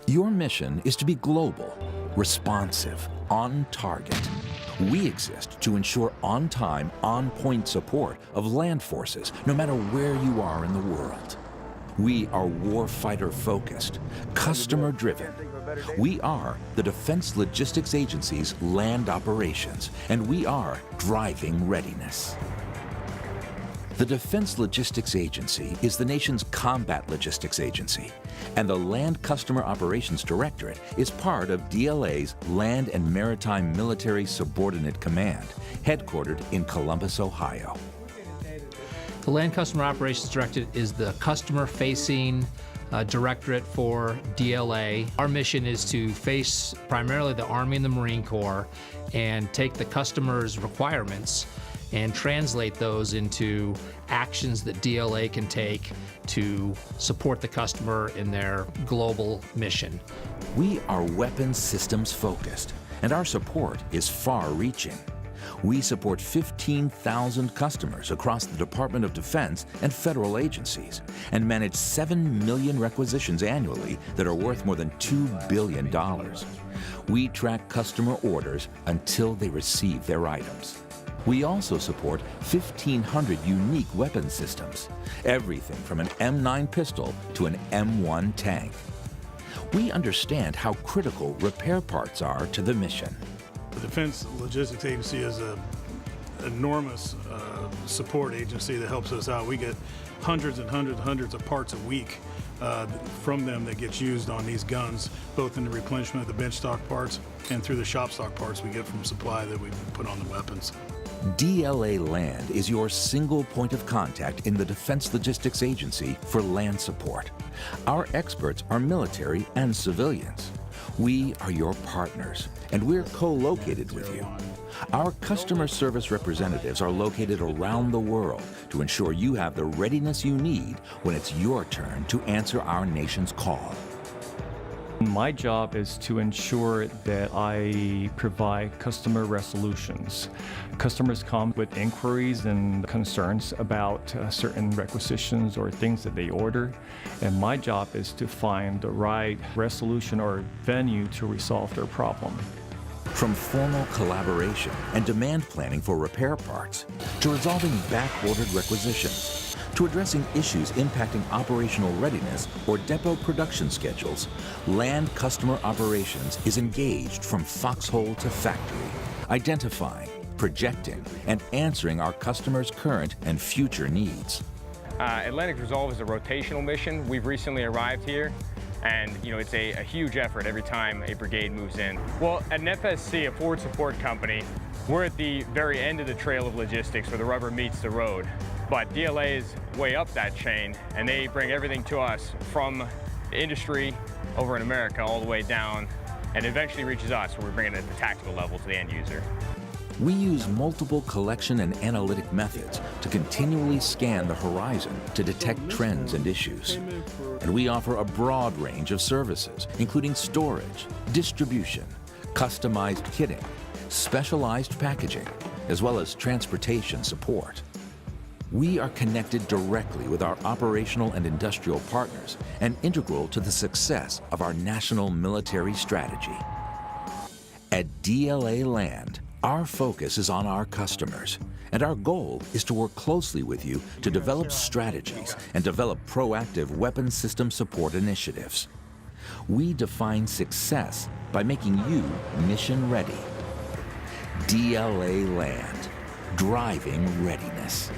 Your mission is to be global, responsive, on target. We exist to ensure on-time, on-point support of land forces, no matter where you are in the world. We are warfighter-focused, customer-driven. We are the Defense Logistics Agency's land operations, and we are driving readiness. The Defense Logistics Agency is the nation's combat logistics agency, and the Land Customer Operations Directorate is part of DLA's Land and Maritime Military Subordinate Command, headquartered in Columbus, Ohio. The Land Customer Operations Directorate is the customer-facing directorate for DLA. Our mission is to face primarily the Army and the Marine Corps and take the customer's requirements and translate those into actions that DLA can take to support the customer in their global mission. We are weapons systems focused, and our support is far-reaching. We support 15,000 customers across the Department of Defense and federal agencies, and manage 7 million requisitions annually that are worth more than $2 billion. We track customer orders until they receive their items. We also support 1,500 unique weapon systems, everything from an M9 pistol to an M1 tank. We understand how critical repair parts are to the mission. The Defense Logistics Agency is an enormous support agency that helps us out. We get hundreds and hundreds of parts a week from them that gets used on these guns, both in the replenishment of the bench stock parts and through the shop stock parts we get from supply that we put on the weapons. DLA Land is your single point of contact in the Defense Logistics Agency for land support. Our experts are military and civilians. We are your partners, and we're co-located with you. Our customer service representatives are located around the world to ensure you have the readiness you need when it's your turn to answer our nation's call. My job is to ensure that I provide customer resolutions. Customers come with inquiries and concerns about certain requisitions or things that they order, and my job is to find the right resolution or venue to resolve their problem. From formal collaboration and demand planning for repair parts, to resolving back-ordered requisitions, to addressing issues impacting operational readiness or depot production schedules, Land Customer Operations is engaged from foxhole to factory, identifying, projecting, and answering our customers' current and future needs. Atlantic Resolve is a rotational mission. We've recently arrived here, and it's a huge effort every time a brigade moves in. Well, at an FSC, a forward support company, we're at the very end of the trail of logistics where the rubber meets the road. But DLA is way up that chain, and they bring everything to us from industry over in America all the way down, and eventually reaches us where we're bringing it at the tactical level to the end user. We use multiple collection and analytic methods to continually scan the horizon to detect trends and issues. And we offer a broad range of services, including storage, distribution, customized kitting, specialized packaging, as well as transportation support. We are connected directly with our operational and industrial partners and integral to the success of our national military strategy. At DLA Land, our focus is on our customers, and our goal is to work closely with you to develop strategies and develop proactive weapons system support initiatives. We define success by making you mission ready. DLA Land, driving readiness.